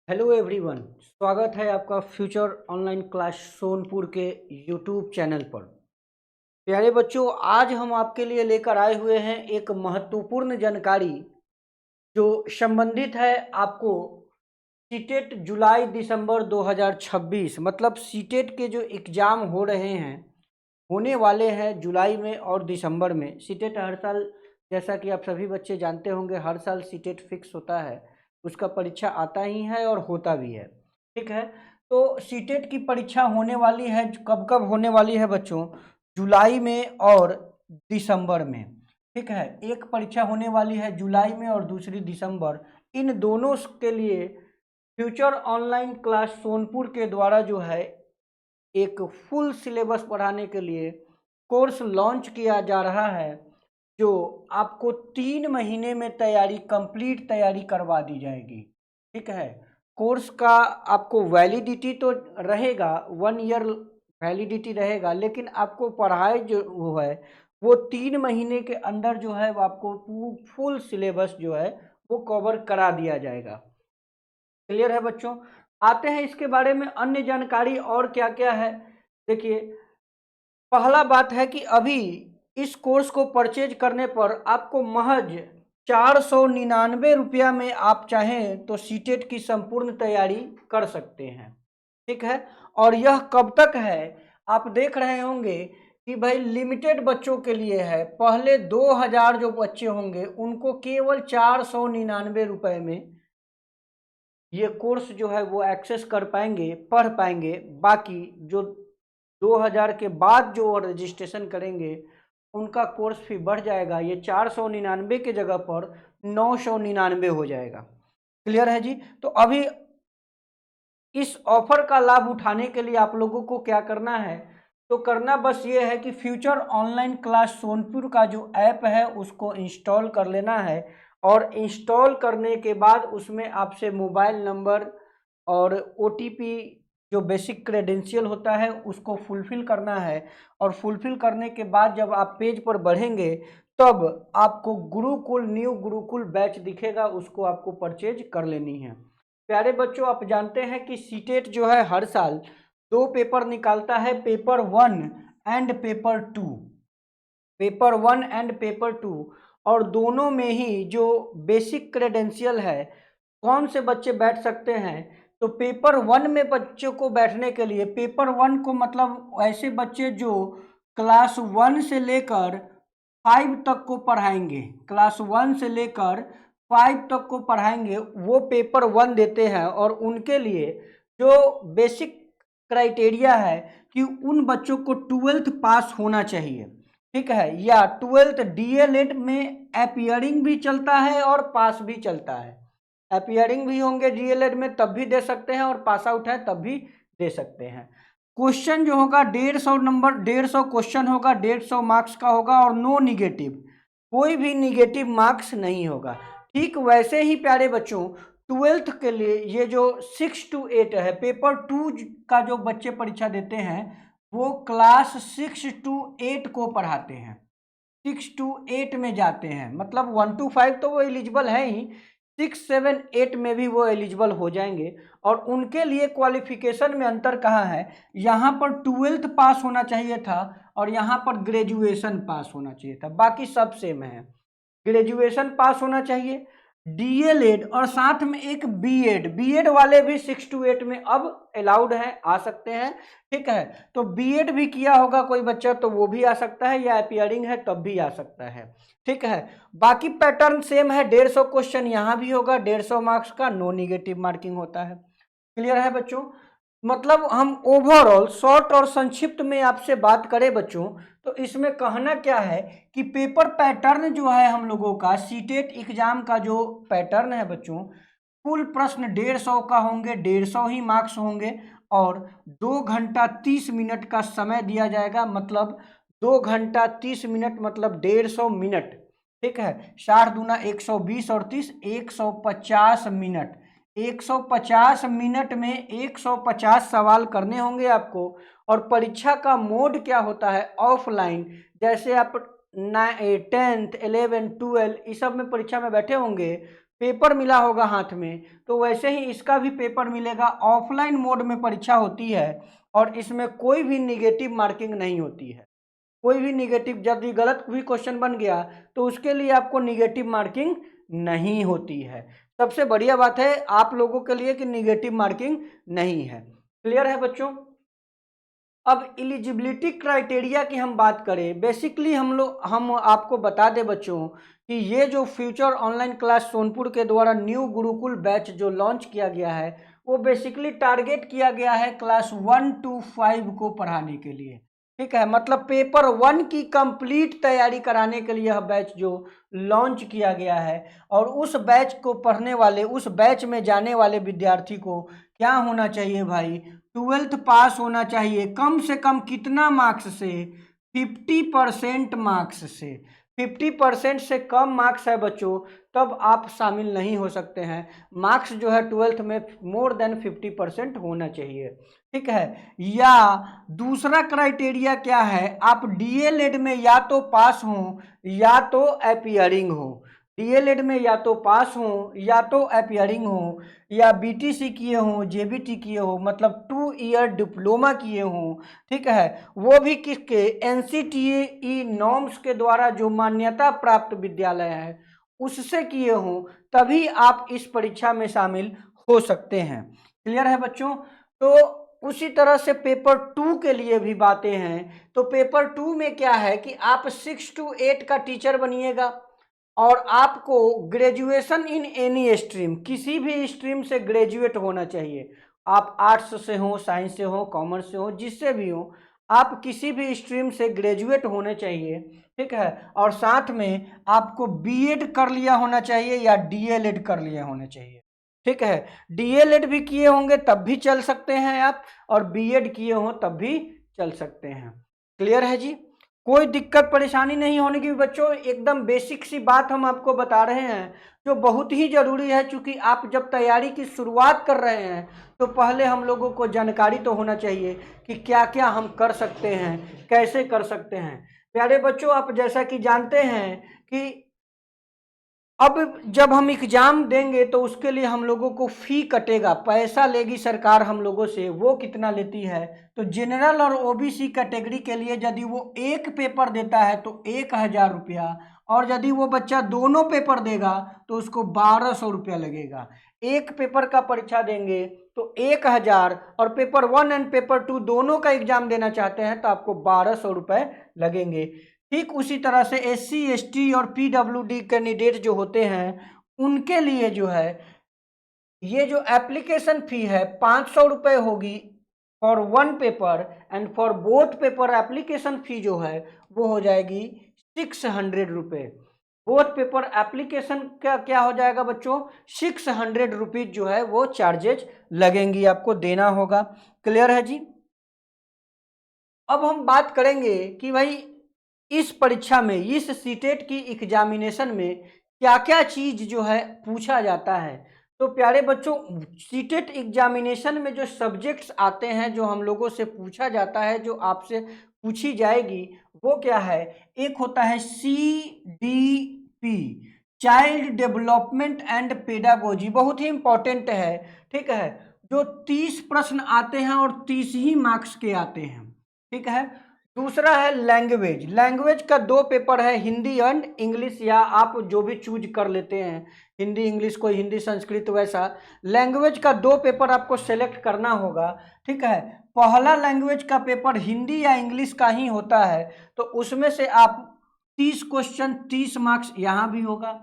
Hello everyone, स्वागत है आपका फ्यूचर ऑनलाइन क्लास सोनपुर के यूट्यूब चैनल पर। प्यारे बच्चों, आज हम आपके लिए लेकर आए हुए हैं एक महत्वपूर्ण जानकारी जो संबंधित है आपको सीटेट जुलाई दिसंबर 2026 मतलब सीटेट के जो एग्ज़ाम हो रहे हैं, होने वाले हैं जुलाई में और दिसंबर में। सीटेट हर साल, जैसा कि आप सभी बच्चे जानते होंगे, हर साल सीटेट फिक्स होता है, उसका परीक्षा आता ही है और होता भी है। ठीक है, तो सीटेट की परीक्षा होने वाली है, कब कब होने वाली है बच्चों? जुलाई में और दिसंबर में। ठीक है, एक परीक्षा होने वाली है जुलाई में और दूसरी दिसंबर। इन दोनों के लिए फ्यूचर ऑनलाइन क्लास सोनपुर के द्वारा जो है एक फुल सिलेबस पढ़ाने के लिए कोर्स लॉन्च किया जा रहा है, जो आपको 3 महीने में कंप्लीट तैयारी करवा दी जाएगी। ठीक है, कोर्स का आपको वैलिडिटी तो रहेगा, 1 ईयर वैलिडिटी रहेगा, लेकिन आपको पढ़ाई जो वो है वो 3 महीने के अंदर जो है वो आपको फुल सिलेबस जो है वो कवर करा दिया जाएगा। क्लियर है बच्चों? आते हैं इसके बारे में अन्य जानकारी और क्या क्या है। देखिए, पहला बात है कि अभी इस कोर्स को परचेज करने पर आपको महज 499 रुपया में आप चाहें तो सीटेट की संपूर्ण तैयारी कर सकते हैं। ठीक है, और यह कब तक है? आप देख रहे होंगे कि भाई लिमिटेड बच्चों के लिए है। पहले 2000 जो बच्चे होंगे उनको केवल 499 रुपये में ये कोर्स जो है वो एक्सेस कर पाएंगे, पढ़ पाएंगे। बाकी जो 2000 के बाद जो रजिस्ट्रेशन करेंगे उनका कोर्स फी बढ़ जाएगा, ये 499 के जगह पर 999 हो जाएगा। क्लियर है जी? तो अभी इस ऑफर का लाभ उठाने के लिए आप लोगों को क्या करना है? तो करना बस ये है कि फ्यूचर ऑनलाइन क्लास सोनपुर का जो ऐप है उसको इंस्टॉल कर लेना है, और इंस्टॉल करने के बाद उसमें आपसे मोबाइल नंबर और ओटीपी, जो बेसिक क्रेडेंशियल होता है, उसको फुलफिल करना है। और फुलफिल करने के बाद जब आप पेज पर बढ़ेंगे तब आपको गुरुकुल, न्यू गुरुकुल बैच दिखेगा, उसको आपको परचेज कर लेनी है। प्यारे बच्चों, आप जानते हैं कि सीटेट जो है हर साल 2 पेपर निकालता है, paper 1 and paper 2। Paper 1 and paper 2, और दोनों में ही जो बेसिक क्रेडेंशियल है, कौन से बच्चे बैठ सकते हैं? तो पेपर 1 में बच्चों को बैठने के लिए, पेपर 1 को मतलब ऐसे बच्चे जो क्लास 1 से लेकर 5 तक को पढ़ाएंगे, क्लास 1 से लेकर 5 तक को पढ़ाएंगे, वो पेपर 1 देते हैं। और उनके लिए जो बेसिक क्राइटेरिया है कि उन बच्चों को 12th पास होना चाहिए। ठीक है, या 12th डीएलएड में अपीयरिंग भी चलता है और पास भी चलता है। अपीयरिंग भी होंगे डीएलएड में तब भी दे सकते हैं, और पास आउट है तब भी दे सकते हैं। क्वेश्चन जो होगा 150 नंबर, 150 क्वेश्चन होगा, 150 मार्क्स का होगा, और नो निगेटिव, कोई भी निगेटिव मार्क्स नहीं होगा। ठीक वैसे ही प्यारे बच्चों, 12th के लिए ये जो 6 to 8 है, पेपर 2 का जो बच्चे परीक्षा देते हैं वो क्लास 6 to 8 को पढ़ाते हैं, 6 to 8 में जाते हैं, मतलब 1 to 5 तो वो एलिजिबल है ही, 6, 7, 8 में भी वो एलिजिबल हो जाएंगे। और उनके लिए क्वालिफिकेशन में अंतर कहाँ है? यहाँ पर 12th पास होना चाहिए था और यहाँ पर ग्रेजुएशन पास होना चाहिए था, बाकी सब सेम है। ग्रेजुएशन पास होना चाहिए, डीएलएड, और साथ में एक बीएड। बीएड वाले भी 6 to 8 में अब अलाउड है, आ सकते हैं। ठीक है, तो बीएड भी किया होगा कोई बच्चा तो वो भी आ सकता है, या अपीयरिंग है तब भी आ सकता है। ठीक है, बाकी पैटर्न सेम है, 150 क्वेश्चन यहाँ भी होगा, 150 मार्क्स का, नो निगेटिव मार्किंग होता है। क्लियर है बच्चों? मतलब हम ओवरऑल शॉर्ट और संक्षिप्त में आपसे बात करें बच्चों, तो इसमें कहना क्या है कि पेपर पैटर्न जो है हम लोगों का, सीटेट एग्जाम का जो पैटर्न है बच्चों, कुल प्रश्न 150 का होंगे, 150 ही मार्क्स होंगे, और 2 घंटा 30 मिनट का समय दिया जाएगा। मतलब 2 घंटा 30 मिनट मतलब 150 मिनट। ठीक है, 60 दूना 120 और 30, 150 मिनट। 150 मिनट में 150 सवाल करने होंगे आपको। और परीक्षा का मोड क्या होता है? ऑफलाइन। जैसे आप 10th 11 12 इस सब में परीक्षा में बैठे होंगे पेपर मिला होगा हाथ में, तो वैसे ही इसका भी पेपर मिलेगा। ऑफलाइन मोड में परीक्षा होती है और इसमें कोई भी निगेटिव मार्किंग नहीं होती है। कोई भी निगेटिव, यदि गलत भी क्वेश्चन बन गया तो उसके लिए आपको निगेटिव मार्किंग नहीं होती है। सबसे बढ़िया बात है आप लोगों के लिए कि निगेटिव मार्किंग नहीं है। क्लियर है बच्चों? अब एलिजिबिलिटी क्राइटेरिया की हम बात करें, बेसिकली हम आपको बता दें बच्चों कि ये जो फ्यूचर ऑनलाइन क्लास सोनपुर के द्वारा न्यू गुरुकुल बैच जो लॉन्च किया गया है, वो बेसिकली टारगेट किया गया है क्लास 1 to 5 को पढ़ाने के लिए। ठीक है, मतलब पेपर 1 की कंप्लीट तैयारी कराने के लिए यह बैच जो लॉन्च किया गया है। और उस बैच को पढ़ने वाले, उस बैच में जाने वाले विद्यार्थी को क्या होना चाहिए भाई? 12th पास होना चाहिए। कम से कम कितना मार्क्स से? 50% मार्क्स से। 50% से कम मार्क्स है बच्चों तब आप शामिल नहीं हो सकते हैं। मार्क्स जो है 12th में मोर देन 50% होना चाहिए। ठीक है, या दूसरा क्राइटेरिया क्या है? आप डीएलएड में या तो पास हो या तो अपीयरिंग हो। डीएलएड में या तो पास हो या तो अपीयरिंग हो, या बीटीसी किए हो, जेबीटी किए हो, मतलब 2 ईयर डिप्लोमा किए हो। ठीक है, वो भी किसके? एनसीटीई नॉर्म्स के द्वारा जो मान्यता प्राप्त विद्यालय है उससे किए हो, तभी आप इस परीक्षा में शामिल हो सकते हैं। क्लियर है बच्चों? तो उसी तरह से पेपर 2 के लिए भी बातें हैं। तो पेपर 2 में क्या है कि आप 6 to 8 का टीचर बनिएगा और आपको ग्रेजुएशन इन एनी स्ट्रीम, किसी भी स्ट्रीम से ग्रेजुएट होना चाहिए। आप आर्ट्स से हो, साइंस से हो, कॉमर्स से हो, जिससे भी हो, आप किसी भी स्ट्रीम से ग्रेजुएट होने चाहिए। ठीक है, और साथ में आपको बीएड कर लिया होना चाहिए या डीएलएड कर लिया होना चाहिए। ठीक है, डीएलएड भी किए होंगे तब भी चल सकते हैं आप, और बीएड किए हो तब भी चल सकते हैं। क्लियर है जी? कोई दिक्कत परेशानी नहीं होने की बच्चों। एकदम बेसिक सी बात हम आपको बता रहे हैं जो बहुत ही जरूरी है, क्योंकि आप जब तैयारी की शुरुआत कर रहे हैं तो पहले हम लोगों को जानकारी तो होना चाहिए कि क्या क्या हम कर सकते हैं, कैसे कर सकते हैं। प्यारे बच्चों, आप जैसा कि जानते हैं कि अब जब हम एग्जाम देंगे तो उसके लिए हम लोगों को फी कटेगा, पैसा लेगी सरकार हम लोगों से। वो कितना लेती है? तो जनरल और ओबीसी कैटेगरी के लिए यदि वो एक पेपर देता है तो 1000 रुपया, और यदि वो बच्चा दोनों पेपर देगा तो उसको 1200 रुपया लगेगा। एक पेपर का परीक्षा देंगे तो 1000, और पेपर 1 एंड पेपर 2 दोनों का एग्जाम देना चाहते हैं तो आपको 1200 रुपये लगेंगे। ठीक उसी तरह से एससी एसटी और पीडब्ल्यूडी कैंडिडेट जो होते हैं उनके लिए जो है ये जो एप्लीकेशन फी है 500 रुपये होगी for 1 paper, and for both paper application fee जो है वो हो जाएगी 600 रुपये। बोथ पेपर एप्लीकेशन का क्या हो जाएगा बच्चों? 600 रुपीज जो है वो चार्जेज लगेंगी, आपको देना होगा। क्लियर है जी? अब हम बात करेंगे कि भाई इस परीक्षा में, इस सीटेट की एग्जामिनेशन में क्या क्या चीज जो है पूछा जाता है। तो प्यारे बच्चों, सीटेट एग्जामिनेशन में जो सब्जेक्ट्स आते हैं, जो हम लोगों से पूछा जाता है, जो आपसे पूछी जाएगी, वो क्या है? एक होता है CDP, child development and pedagogy, बहुत ही इंपॉर्टेंट है। ठीक है, जो 30 प्रश्न आते हैं और 30 ही मार्क्स के आते हैं। ठीक है, दूसरा है लैंग्वेज। लैंग्वेज का 2 पेपर है, हिंदी एंड इंग्लिश, या आप जो भी चूज कर लेते हैं, हिंदी इंग्लिश, कोई हिंदी संस्कृत, वैसा। लैंग्वेज का 2 पेपर आपको सेलेक्ट करना होगा। ठीक है, पहला लैंग्वेज का पेपर हिंदी या इंग्लिश का ही होता है, तो उसमें से आप 30 क्वेश्चन, 30 मार्क्स यहाँ भी होगा।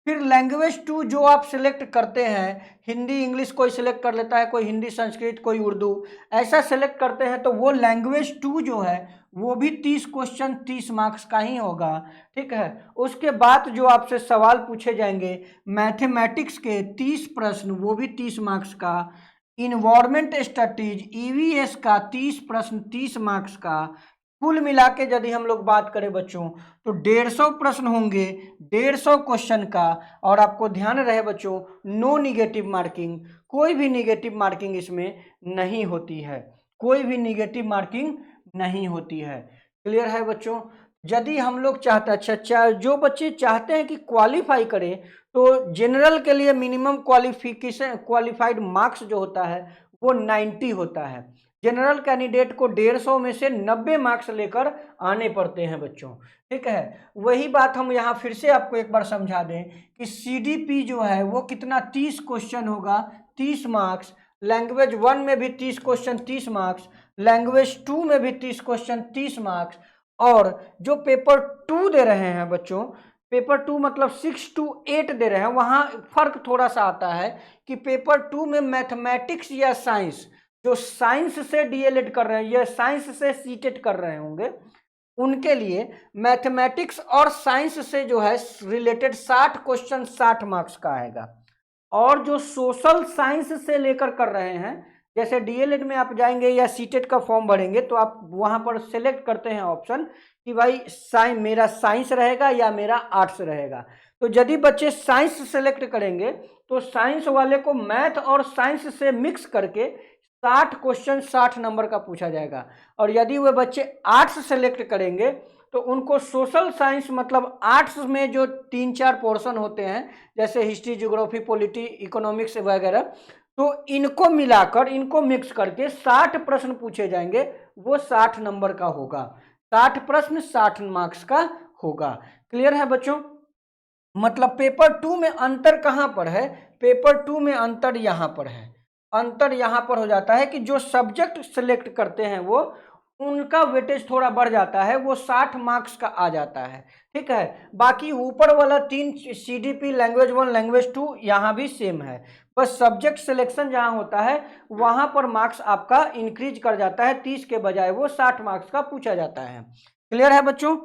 फिर लैंग्वेज 2 जो आप सिलेक्ट करते हैं, हिंदी इंग्लिश कोई सिलेक्ट कर लेता है, कोई हिंदी संस्कृत, कोई उर्दू, ऐसा सिलेक्ट करते हैं, तो वो लैंग्वेज 2 जो है वो भी 30 क्वेश्चन, 30 मार्क्स का ही होगा। ठीक है, उसके बाद जो आपसे सवाल पूछे जाएंगे मैथमेटिक्स के 30 प्रश्न, वो भी 30 मार्क्स का। इन्वायरमेंट स्टडीज ईवीएस का 30 प्रश्न, 30 मार्क्स का। कुल मिला के यदि हम लोग बात करें बच्चों तो 150 प्रश्न होंगे, 150 क्वेश्चन का। और आपको ध्यान रहे बच्चों, नो निगेटिव मार्किंग, कोई भी निगेटिव मार्किंग इसमें नहीं होती है, कोई भी निगेटिव मार्किंग नहीं होती है। क्लियर है बच्चों? यदि हम लोग चाहते हैं, अच्छा जो बच्चे चाहते हैं कि क्वालिफाई करें, तो जनरल के लिए मिनिमम क्वालिफिकेशन क्वालिफाइड मार्क्स जो होता है वो 90 होता है। जनरल कैंडिडेट को 150 में से 90 मार्क्स लेकर आने पड़ते हैं बच्चों, ठीक है। वही बात हम यहाँ फिर से आपको एक बार समझा दें कि सीडीपी जो है वो कितना 30 क्वेश्चन होगा, 30 मार्क्स। लैंग्वेज 1 में भी 30 क्वेश्चन 30 मार्क्स, लैंग्वेज 2 में भी 30 क्वेश्चन 30 मार्क्स। और जो पेपर 2 दे रहे हैं बच्चों, पेपर 2 मतलब 6 to 8 दे रहे हैं, वहां फर्क थोड़ा सा आता है कि पेपर 2 में मैथमेटिक्स या साइंस, जो साइंस से डीएलएड कर रहे हैं या साइंस से सीटेट कर रहे होंगे, उनके लिए मैथमेटिक्स और साइंस से जो है रिलेटेड 60 क्वेश्चन 60 मार्क्स का आएगा। और जो सोशल साइंस से लेकर कर रहे हैं, जैसे डीएलएड में आप जाएंगे या सीटेट का फॉर्म भरेंगे तो आप वहां पर सेलेक्ट करते हैं ऑप्शन कि भाई मेरा साइंस रहेगा या मेरा आर्ट्स रहेगा। तो यदि बच्चे साइंस सेलेक्ट करेंगे तो साइंस वाले को मैथ और साइंस से मिक्स करके 60 क्वेश्चन 60 नंबर का पूछा जाएगा। और यदि वे बच्चे आर्ट्स सेलेक्ट करेंगे तो उनको सोशल साइंस मतलब आर्ट्स में जो 3-4 पोर्शन होते हैं, जैसे हिस्ट्री, ज्योग्राफी, पॉलिटी, इकोनॉमिक्स वगैरह, तो इनको मिलाकर, इनको मिक्स करके 60 प्रश्न पूछे जाएंगे, वो 60 नंबर का होगा। 60 प्रश्न 60 मार्क्स का होगा। क्लियर है बच्चों? मतलब पेपर 2 में अंतर कहां पर है? पेपर 2 में अंतर यहां पर है। अंतर यहां पर हो जाता है कि जो सब्जेक्ट सिलेक्ट करते हैं वो उनका वेटेज थोड़ा बढ़ जाता है, वो 60 मार्क्स का आ जाता है, ठीक है। बाकी ऊपर वाला 3 सीडीपी, लैंग्वेज 1, लैंग्वेज 2 यहाँ भी सेम है, बस सब्जेक्ट सिलेक्शन जहां होता है वहां पर मार्क्स आपका इंक्रीज कर जाता है, 30 के बजाय वो 60 मार्क्स का पूछा जाता है। क्लियर है बच्चों?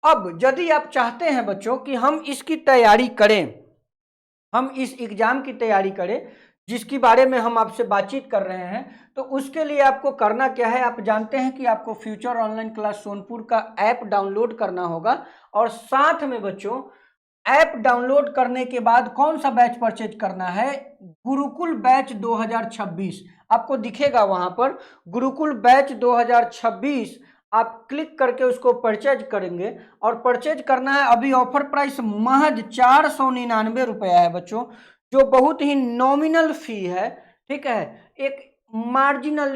अब यदि आप चाहते हैं बच्चों कि हम इसकी तैयारी करें, हम इस एग्जाम की तैयारी करें जिसके बारे में हम आपसे बातचीत कर रहे हैं, तो उसके लिए आपको करना क्या है? आप जानते हैं कि आपको फ्यूचर ऑनलाइन क्लास सोनपुर का ऐप डाउनलोड करना होगा। और साथ में बच्चों, ऐप डाउनलोड करने के बाद कौन सा बैच परचेज करना है? गुरुकुल बैच 2026 आपको दिखेगा वहां पर, गुरुकुल बैच 2026 आप क्लिक करके उसको परचेज करेंगे। और परचेज करना है, अभी ऑफर प्राइस महज 499 रुपया है बच्चों, जो बहुत ही नॉमिनल फी है, ठीक है। एक मार्जिनल,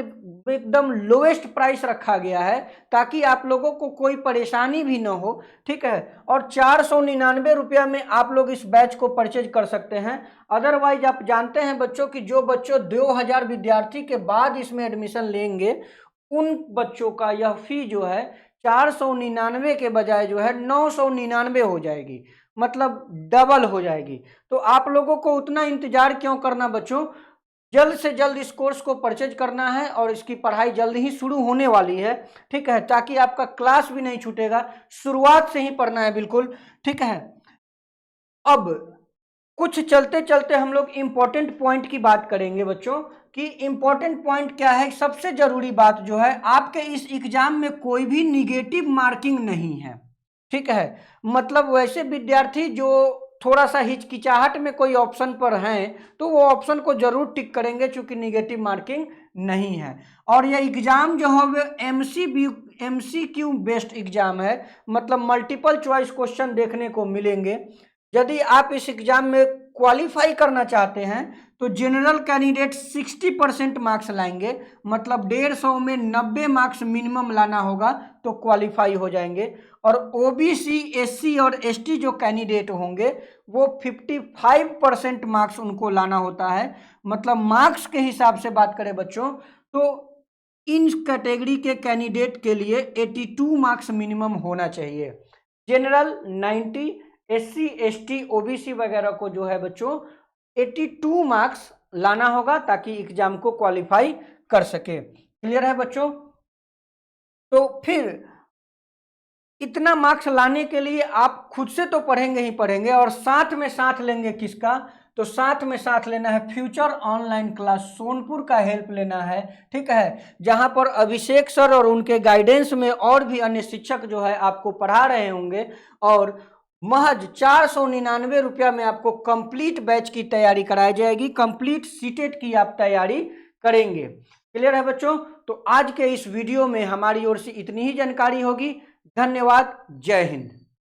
एकदम लोएस्ट प्राइस रखा गया है ताकि आप लोगों को कोई परेशानी भी ना हो, ठीक है। और 499 रुपया में आप लोग इस बैच को परचेज कर सकते हैं। अदरवाइज आप जानते हैं बच्चों कि जो बच्चों 2000 विद्यार्थी के बाद इसमें एडमिशन लेंगे, उन बच्चों का यह फी जो है 499 के बजाय जो है 999 हो जाएगी, मतलब डबल हो जाएगी। तो आप लोगों को उतना इंतजार क्यों करना बच्चों, जल्द से जल्द इस कोर्स को परचेज करना है और इसकी पढ़ाई जल्द ही शुरू होने वाली है, ठीक है, ताकि आपका क्लास भी नहीं छूटेगा, शुरुआत से ही पढ़ना है बिल्कुल, ठीक है। अब कुछ चलते चलते हम लोग इंपॉर्टेंट पॉइंट की बात करेंगे बच्चों कि इंपॉर्टेंट पॉइंट क्या है। सबसे जरूरी बात जो है, आपके इस एग्जाम में कोई भी निगेटिव मार्किंग नहीं है, ठीक है। मतलब वैसे विद्यार्थी जो थोड़ा सा हिचकिचाहट में कोई ऑप्शन पर हैं तो वो ऑप्शन को जरूर टिक करेंगे, चूंकि निगेटिव मार्किंग नहीं है। और यह एग्जाम जो है वो MCQ बेस्ड एग्जाम है, मतलब मल्टीपल चॉइस क्वेश्चन देखने को मिलेंगे। यदि आप इस एग्जाम में क्वालिफाई करना चाहते हैं तो जनरल कैंडिडेट 60% मार्क्स लाएंगे, मतलब 150 में 90 मार्क्स मिनिमम लाना होगा तो क्वालिफाई हो जाएंगे। और ओबीसी, एससी और एसटी जो कैंडिडेट होंगे वो 55% मार्क्स उनको लाना होता है। मतलब मार्क्स के हिसाब से बात करें बच्चों तो इन कैटेगरी के कैंडिडेट के लिए 82 मार्क्स मिनिमम होना चाहिए। जनरल 90, SC ST OBC वगैरह को जो है बच्चों 82 मार्क्स लाना होगा ताकि एग्जाम को क्वालिफाई कर सके। क्लियर है बच्चों? तो फिर इतना मार्क्स लाने के लिए आप खुद से तो पढ़ेंगे ही पढ़ेंगे, और साथ में साथ लेंगे किसका? तो साथ में साथ लेना है फ्यूचर ऑनलाइन क्लास सोनपुर का हेल्प लेना है, ठीक है। जहां पर अभिषेक सर और उनके गाइडेंस में और भी अन्य शिक्षक जो है आपको पढ़ा रहे होंगे, और महज 499 रुपया में आपको कंप्लीट बैच की तैयारी कराई जाएगी, कंप्लीट सीटेट की आप तैयारी करेंगे। क्लियर है बच्चों? तो आज के इस वीडियो में हमारी ओर से इतनी ही जानकारी होगी। धन्यवाद। जय हिंद।